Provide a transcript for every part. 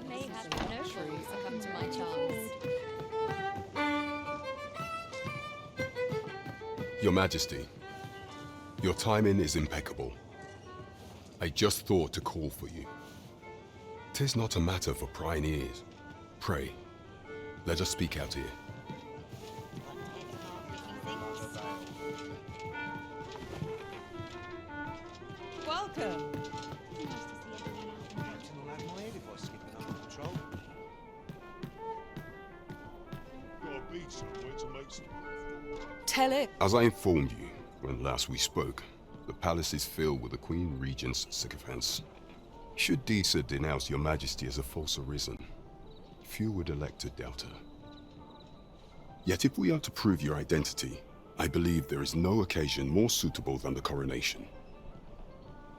May have no true succumb to my charms. Your Majesty, your timing is impeccable. I just thought to call for you. 'Tis not a matter for prying ears. Pray, let us speak out here. Welcome. Tell it. As I informed you when last we spoke, the palace is filled with the Queen Regent's sycophants. Should Disa denounce your Majesty as a false arisen, few would elect to doubt her. Yet if we are to prove your identity, I believe there is no occasion more suitable than the coronation.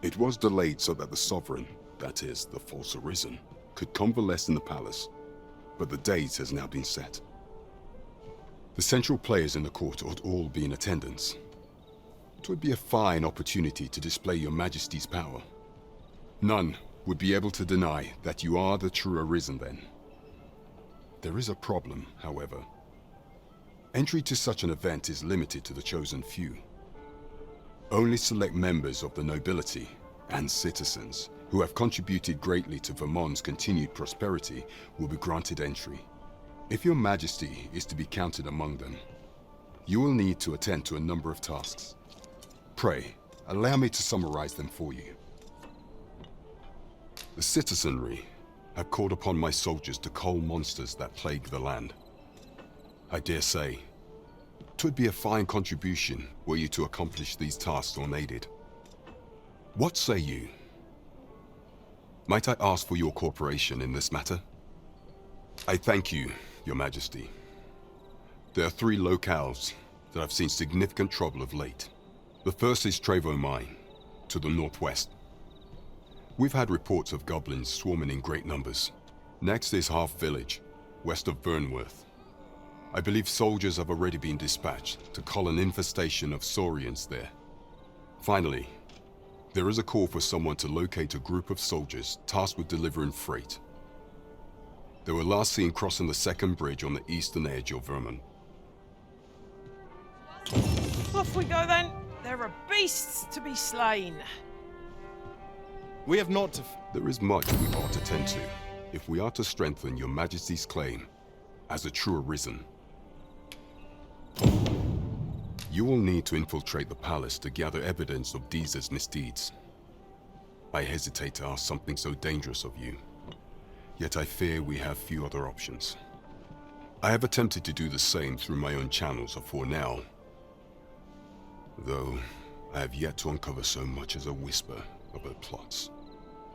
It was delayed so that the sovereign, that is, the false arisen, could convalesce in the palace, but the date has now been set. The central players in the court ought all be in attendance. It would be a fine opportunity to display your Majesty's power. None would be able to deny that you are the true arisen then. There is a problem, however. Entry to such an event is limited to the chosen few. Only select members of the nobility and citizens who have contributed greatly to Vermont's continued prosperity will be granted entry. If your Majesty is to be counted among them, you will need to attend to a number of tasks. Pray, allow me to summarize them for you. The citizenry have called upon my soldiers to cull monsters that plague the land. I dare say, 'twould be a fine contribution were you to accomplish these tasks unaided. What say you? Might I ask for your cooperation in this matter? I thank you, Your Majesty. There are 3 locales that have seen significant trouble of late. The first is Trevo Mine, to the northwest. We've had reports of goblins swarming in great numbers. Next is Half Village, west of Burnworth. I believe soldiers have already been dispatched to cull an infestation of saurians there. Finally, there is a call for someone to locate a group of soldiers tasked with delivering freight. They were last seen crossing the second bridge on the eastern edge of Vermont. Off we go then. There are beasts to be slain. We have not to... There is much we ought to tend to if we are to strengthen your Majesty's claim as a true arisen. You will need to infiltrate the palace to gather evidence of Disa's misdeeds. I hesitate to ask something so dangerous of you, yet I fear we have few other options. I have attempted to do the same through my own channels afore now, though I have yet to uncover so much as a whisper of her plots.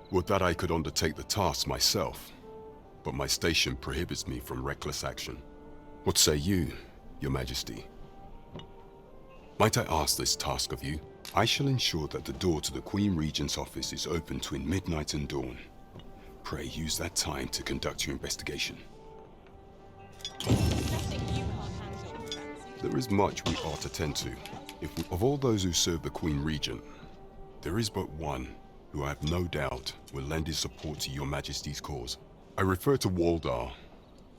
Would that I could undertake the task myself, but my station prohibits me from reckless action. What say you, Your Majesty? Might I ask this task of you? I shall ensure that the door to the Queen Regent's office is open between midnight and dawn. Pray use that time to conduct your investigation. There is much we ought to tend to. Of all those who serve the Queen Regent, there is but one who I have no doubt will lend his support to your Majesty's cause. I refer to Waldar,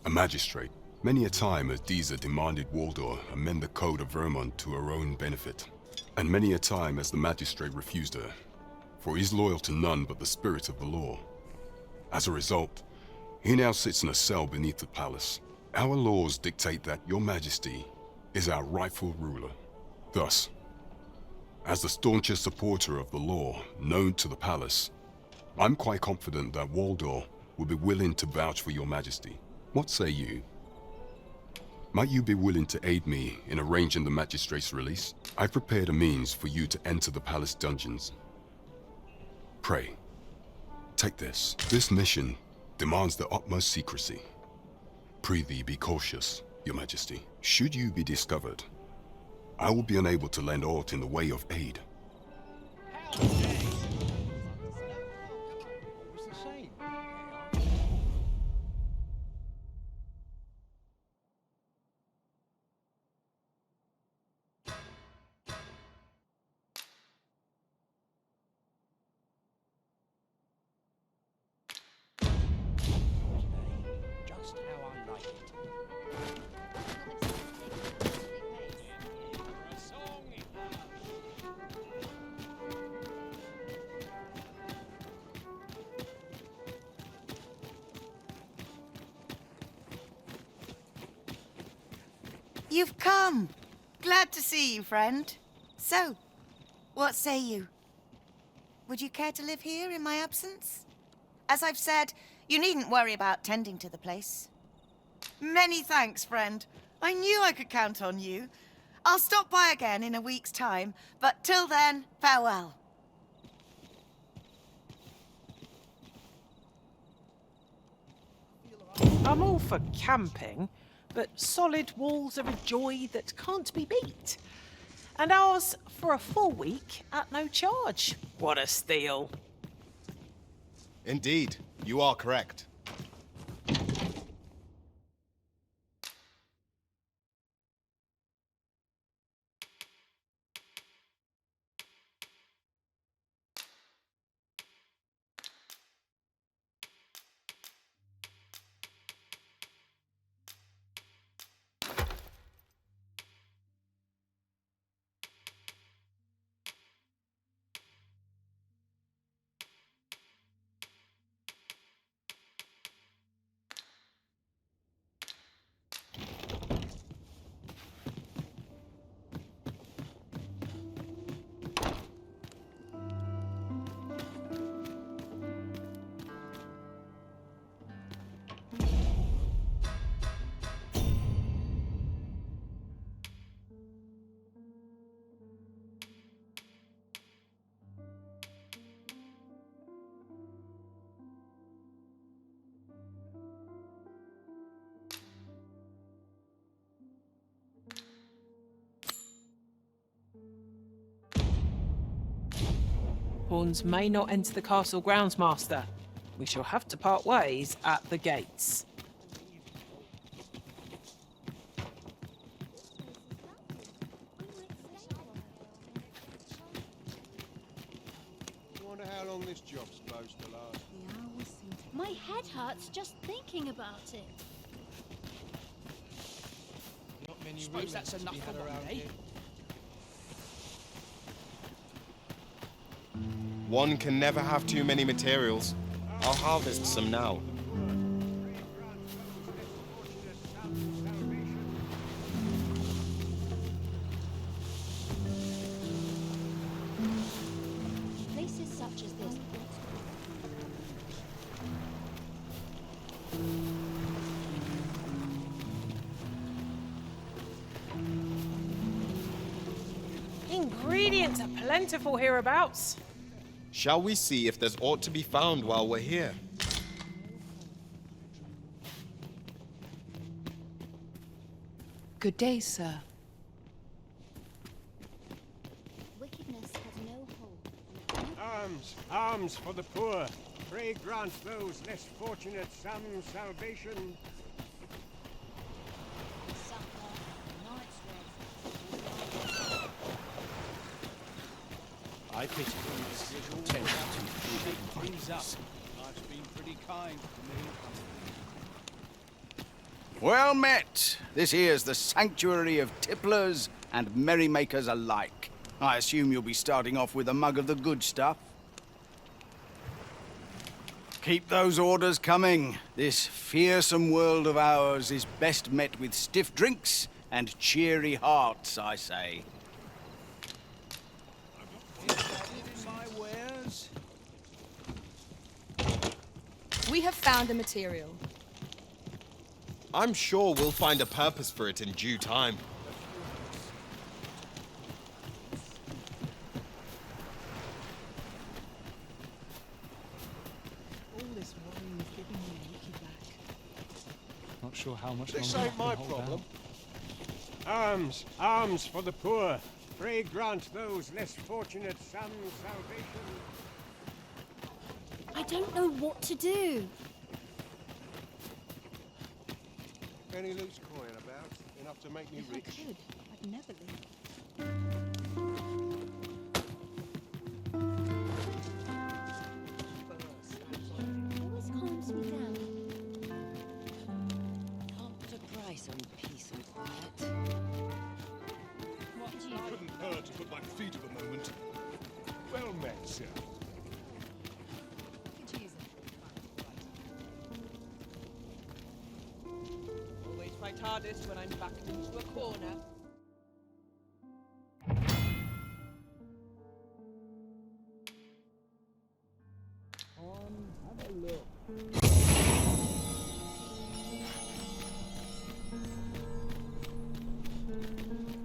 a magistrate. Many a time has Disa demanded Waldar amend the code of Vermont to her own benefit, and many a time has the magistrate refused her, for he is loyal to none but the spirit of the law. As a result, he now sits in a cell beneath the palace. Our laws dictate that your Majesty is our rightful ruler. Thus, as the staunchest supporter of the law known to the palace, I'm quite confident that Waldor will be willing to vouch for your Majesty. What say you? Might you be willing to aid me in arranging the magistrate's release? I've prepared a means for you to enter the palace dungeons. Pray, take this. This mission demands the utmost secrecy. Prithee be cautious, Your Majesty. Should you be discovered, I will be unable to lend aught in the way of aid. You've come. Glad to see you, friend. So, what say you? Would you care to live here in my absence? As I've said, you needn't worry about tending to the place. Many thanks, friend. I knew I could count on you. I'll stop by again in a week's time, but till then, farewell. I'm all for camping, but solid walls are a joy that can't be beat. And ours for a full week at no charge. What a steal. Indeed, you are correct. Pawns may not enter the castle grounds, Master. We shall have to part ways at the gates. I wonder how long this job's supposed to last. My head hurts just thinking about it. Not many Suppose that's enough for one day. One can never have too many materials. I'll harvest some now. Places such as this. Ingredients are plentiful hereabouts. Shall we see if there's aught to be found while we're here? Good day, sir. Wickedness has no hold. Arms, arms for the poor. Pray grant those less fortunate some salvation. I pity these tend to shake things up. Life's been pretty kind to me. Well met. This here's the sanctuary of tipplers and merrymakers alike. I assume you'll be starting off with a mug of the good stuff. Keep those orders coming. This fearsome world of ours is best met with stiff drinks and cheery hearts, I say. My wares. We have found the material. I'm sure we'll find a purpose for it in due time. All this worrying is giving me a leaky back. Not sure how much This longer ain't I my can hold problem. out. Arms, arms for the poor. Pray grant those less fortunate some salvation. I don't know what to do. Any loose coin about? Enough to make me If I rich. could, I'd never leave. Always calms me down. Can't put a price on peace and quiet. Couldn't hurt to put my feet up a moment. Well met, sir. Always my TARDIS when I'm backed into a corner. Have a look.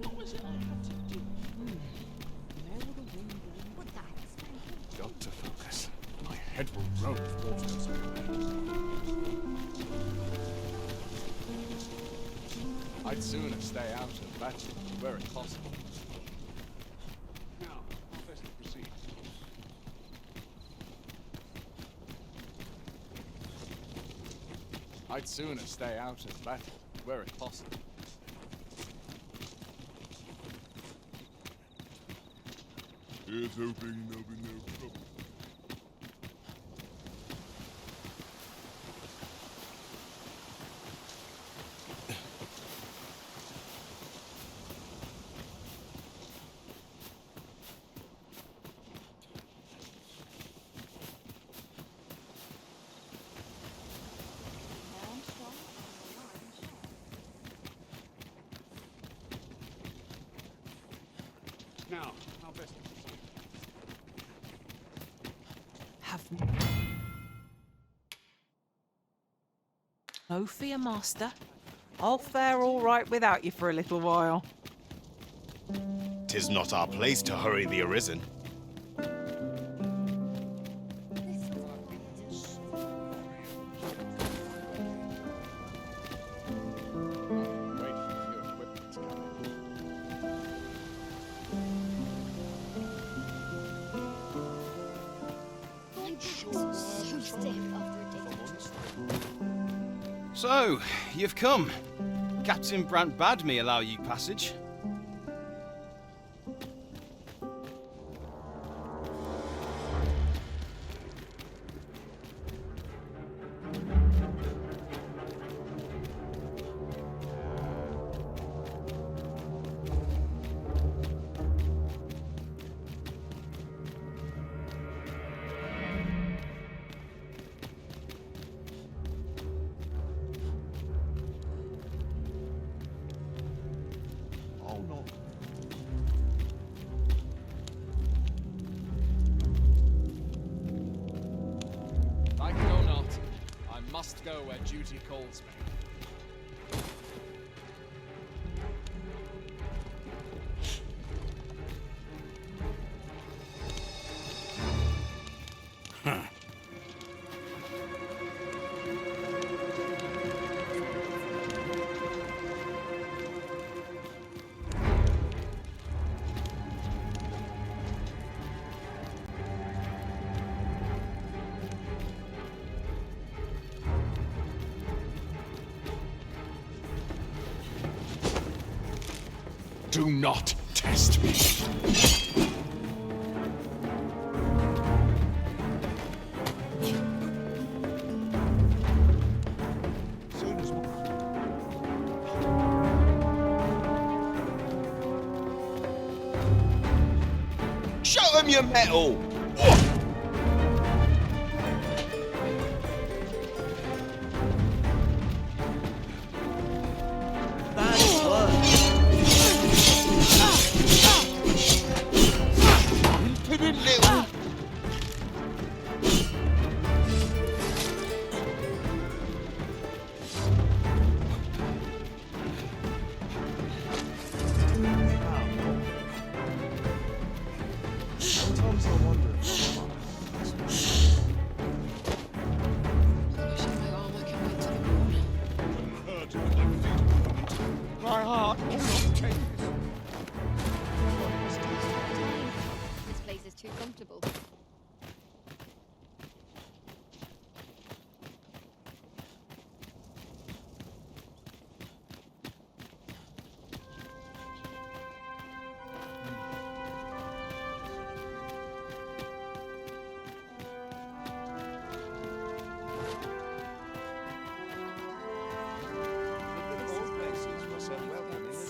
What was it I had to do? Got to focus. My head will roll if water goes everywhere. I'd sooner stay out of that were it possible. Now, how best to proceed? I'd sooner stay out of battle were it possible. Here's hoping there'll be no trouble. Now, how best to proceed? Have no fear, Master. I'll fare all right without you for a little while. 'Tis not our place to hurry the Arisen. Wait for the new equipment's coming. My back's so stiff after a day. So, you've come. Captain Brant bade me allow you passage. Oh no. Like it or not, I must go where duty calls me. Do not test me. Soon as Show him your metal! Impudent little... Sometimes I wonder if My armor can wait till the morning. My heart will not take this. This place is too comfortable.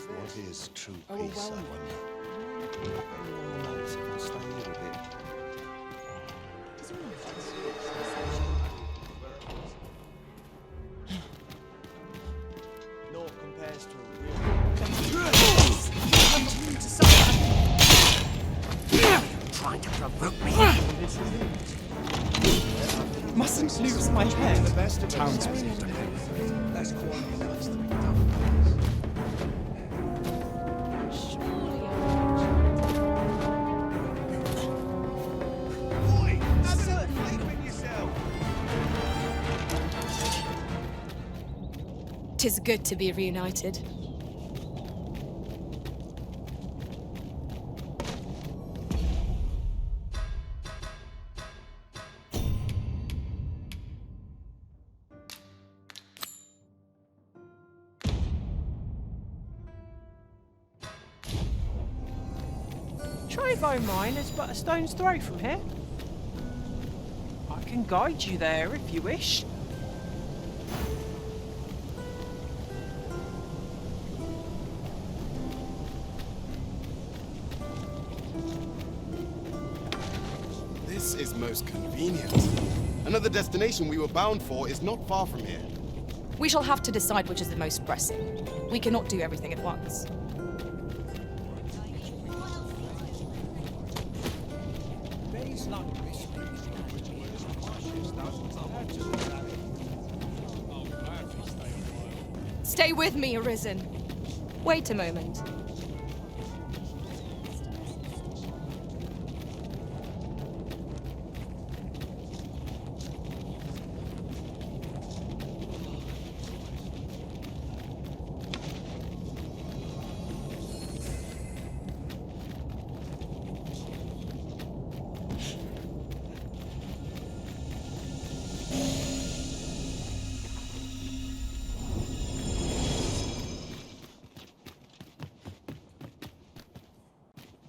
What is true peace, I wonder? Stay here a bit. No Trying to provoke me. Mustn't lose my head. Townspeople. That's quite nice to be Boy, have a little faith in yourself. 'Tis good to be reunited. Trevo Mine is but a stone's throw from here. I can guide you there if you wish. This is most convenient. Another destination we were bound for is not far from here. We shall have to decide which is the most pressing. We cannot do everything at once. Stay with me, Arisen. Wait a moment.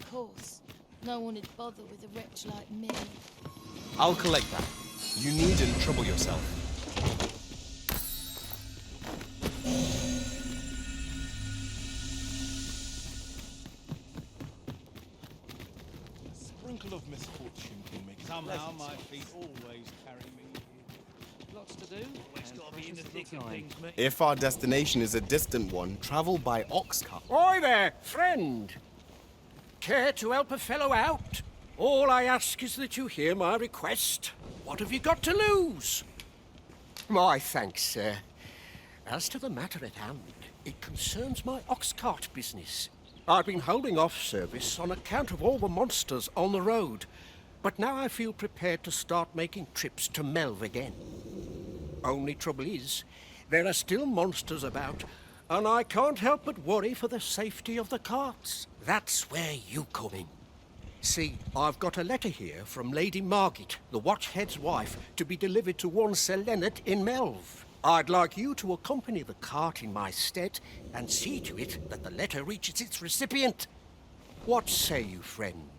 Of course. No one would bother with a wretch like me. I'll collect that. You needn't trouble yourself. A sprinkle of misfortune can make somehow my feet always carry me. Lots to do. Always got to be in the thick of things, mate. If our destination is a distant one, travel by ox cart. Oi there, friend. Care to help a fellow out? All I ask is that you hear my request. What have you got to lose? My thanks, sir. As to the matter at hand, it concerns my ox cart business. I've been holding off service on account of all the monsters on the road, but now I feel prepared to start making trips to Melv again. Only trouble is, there are still monsters about, and I can't help but worry for the safety of the carts. That's where you come in. See, I've got a letter here from Lady Margit, the Watchhead's wife, to be delivered to one Sir Leonard in Melv. I'd like you to accompany the cart in my stead and see to it that the letter reaches its recipient. What say you, friend?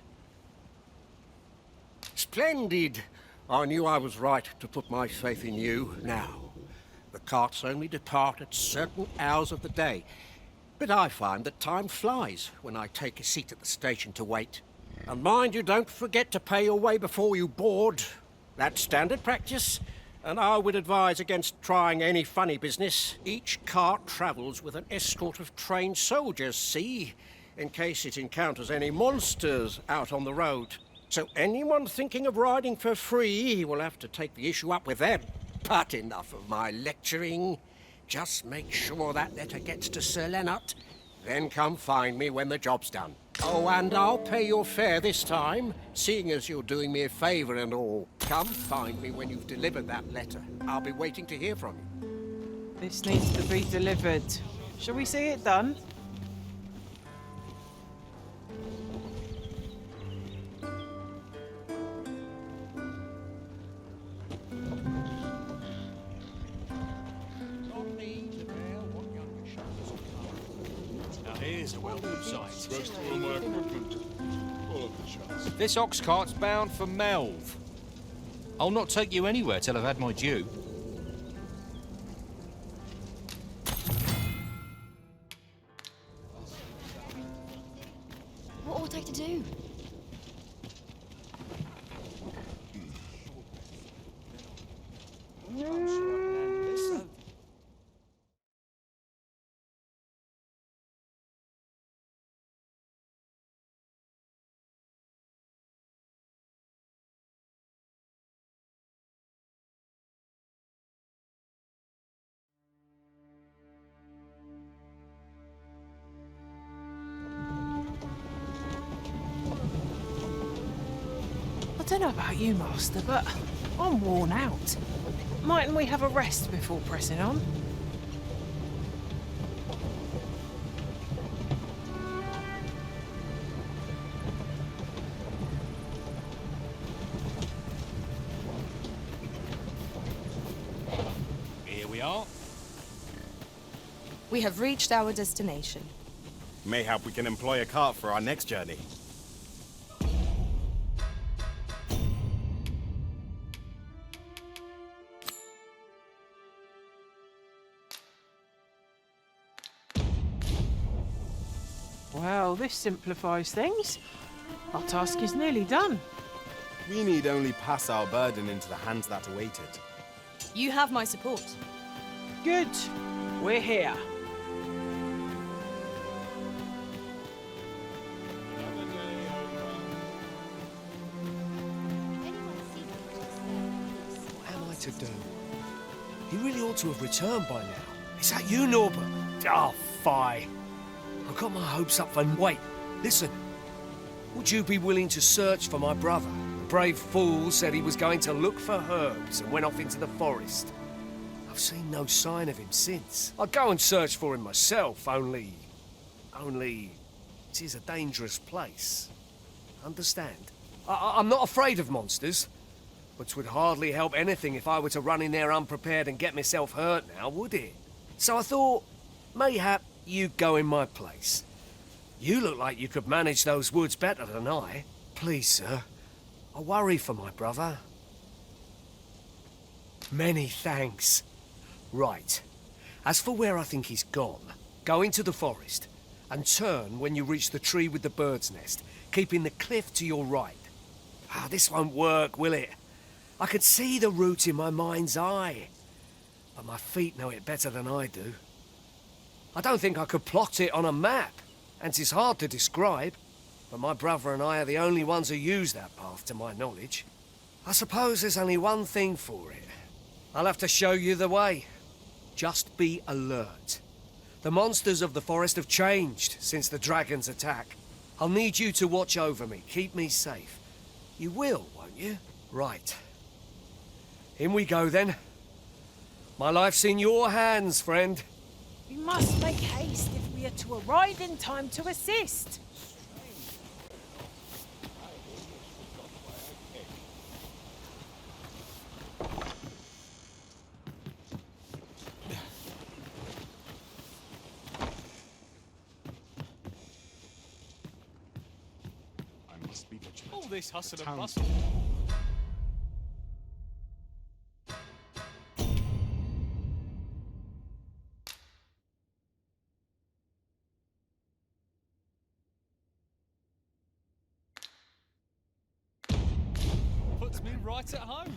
Splendid! I knew I was right to put my faith in you. Now, the carts only depart at certain hours of the day, but I find that time flies when I take a seat at the station to wait. And mind you don't forget to pay your way before you board. That's standard practice, and I would advise against trying any funny business. Each cart travels with an escort of trained soldiers, see, in case it encounters any monsters out on the road. So anyone thinking of riding for free will have to take the issue up with them. But enough of my lecturing. Just make sure that letter gets to Sir Leonard, then come find me when the job's done. Oh, and I'll pay your fare this time, seeing as you're doing me a favour and all. Come find me when you've delivered that letter. I'll be waiting to hear from you. This needs to be delivered. Shall we see it done? Here's a welcome sight. Most of all my equipment. All of the shots. This ox cart's bound for Melv. I'll not take you anywhere till I've had my due. What ought I to do? Don't know about you, Master, but I'm worn out. Mightn't we have a rest before pressing on? Here we are. We have reached our destination. Mayhap we can employ a cart for our next journey. Well, this simplifies things. Our task is nearly done. We need only pass our burden into the hands that await it. You have my support. Good. We're here. What am I to do? He really ought to have returned by now. Is that you, Norbert? Oh, fie. I've got my hopes up for... Wait, listen. Would you be willing to search for my brother? The brave fool said he was going to look for herbs and went off into the forest. I've seen no sign of him since. I'd go and search for him myself, only... It is a dangerous place. Understand? I'm not afraid of monsters, but 'twould hardly help anything if I were to run in there unprepared and get myself hurt now, would it? So I thought, mayhap you go in my place. You look like you could manage those woods better than I. Please, sir. I worry for my brother. Many thanks. Right. As for where I think he's gone, go into the forest and turn when you reach the tree with the bird's nest, keeping the cliff to your right. Ah, this won't work, will it? I can see the route in my mind's eye, but my feet know it better than I do. I don't think I could plot it on a map, and 'tis hard to describe, but my brother and I are the only ones who use that path to my knowledge. I suppose there's only one thing for it. I'll have to show you the way. Just be alert. The monsters of the forest have changed since the dragon's attack. I'll need you to watch over me, keep me safe. You will, won't you? Right. In we go then. My life's in your hands, friend. We must make haste if we are to arrive in time to assist. I must be vigilant. All this hustle and Town- bustle. Puts me right at home.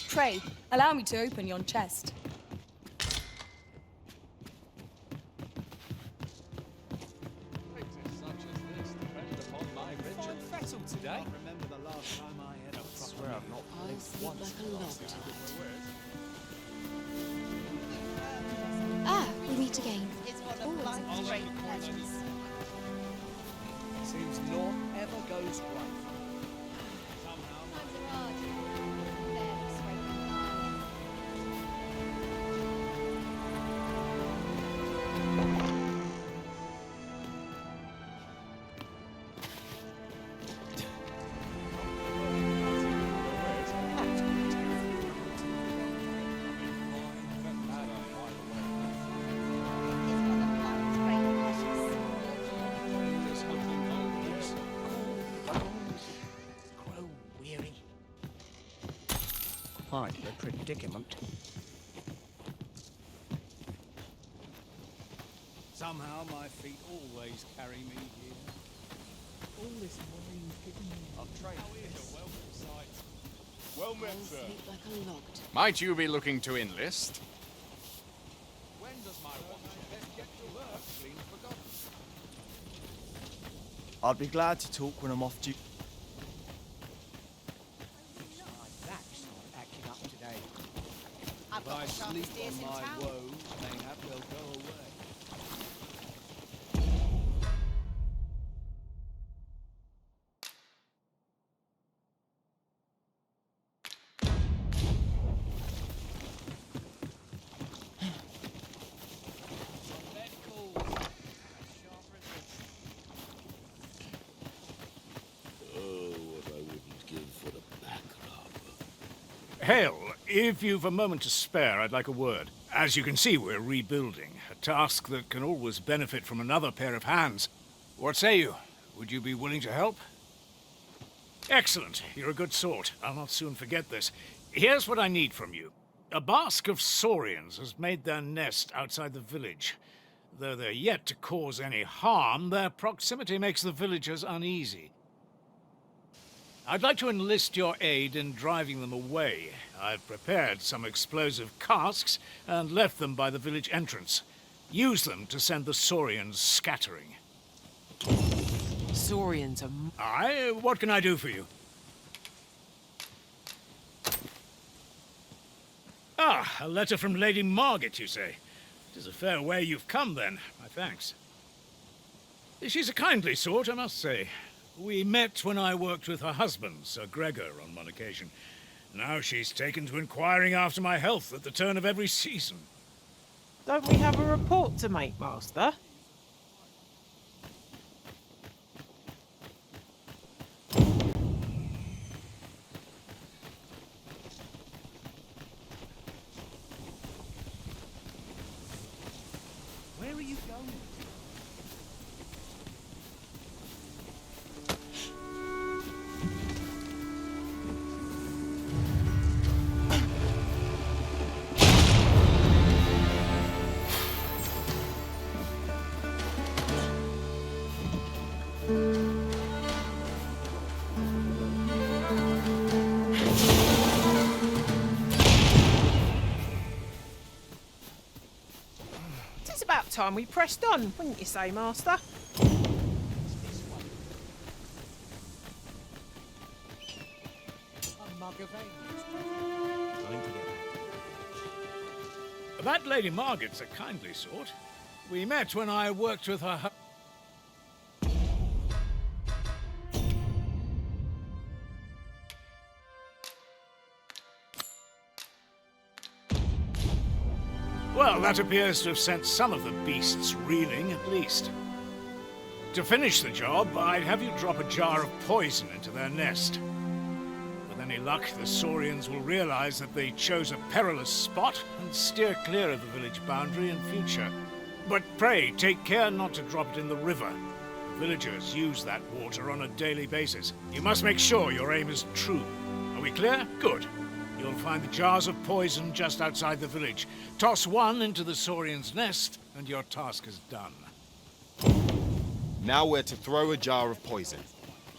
Pray, allow me to open yon chest. Such as this depend upon my vengeance. Fine fettle today. Remember the last time I had a swear I've not I'll sleep like a log tonight. Ah, we meet again. It's one Always of life's a great pleasure. pleasures. Seems naught ever goes right. Times are hard. Very sweet. Grow weary. Quite a predicament. Somehow my feet always carry me here. All this wine giving me. I've trained this. A welcome sight. Well met, I'll sir. sleep like a log tonight. Might you be looking to enlist? When does my watching best get to work? Clean forgotten. I'd be glad to talk when I'm off duty. That's not acting up today. I've If got I the sleep sharpest ears on in my town. woes, mayhap they'll go away. Hale, if you've a moment to spare, I'd like a word. As you can see, we're rebuilding. A task that can always benefit from another pair of hands. What say you? Would you be willing to help? Excellent. You're a good sort. I'll not soon forget this. Here's what I need from you. A bask of saurians has made their nest outside the village. Though they're yet to cause any harm, their proximity makes the villagers uneasy. I'd like to enlist your aid in driving them away. I've prepared some explosive casks and left them by the village entrance. Use them to send the saurians scattering. Saurians are... Aye, what can I do for you? Ah, a letter from Lady Margaret, you say? It is a fair way you've come, then. My thanks. She's a kindly sort, I must say. We met when I worked with her husband, Sir Gregor, on one occasion. Now she's taken to inquiring after my health at the turn of every season. Don't we have a report to make, Master? Where are you going? It's about time we pressed on, wouldn't you say, Master? That Lady Margaret's a kindly sort. We met when I worked with her Well, that appears to have sent some of the beasts reeling, at least. To finish the job, I'd have you drop a jar of poison into their nest. With any luck, the saurians will realize that they chose a perilous spot and steer clear of the village boundary in future. But pray, take care not to drop it in the river. The villagers use that water on a daily basis. You must make sure your aim is true. Are we clear? Good. You'll find the jars of poison just outside the village. Toss one into the saurian's nest, and your task is done. Now we're to throw a jar of poison.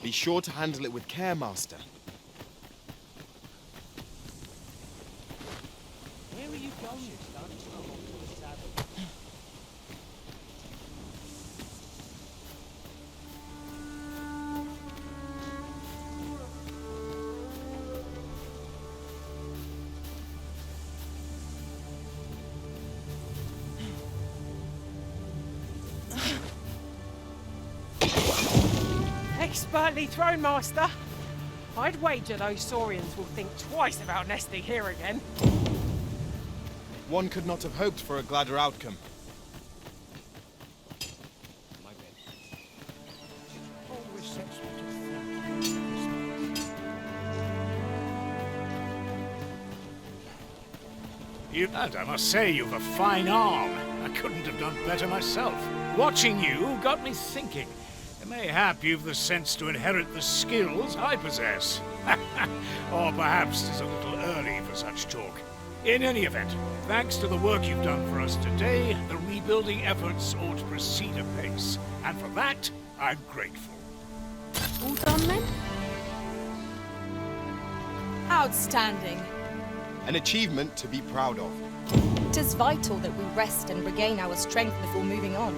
Be sure to handle it with care, Master. Where are you going, Expertly thrown, Master. I'd wager those saurians will think twice about nesting here again. One could not have hoped for a gladder outcome. And I must say, you've a fine arm. I couldn't have done better myself. Watching you got me thinking. Mayhap you've the sense to inherit the skills I possess. Or perhaps it's a little early for such talk. In any event, thanks to the work you've done for us today, the rebuilding efforts ought to proceed apace. And for that, I'm grateful. All done then? Outstanding. An achievement to be proud of. It is vital that we rest and regain our strength before moving on.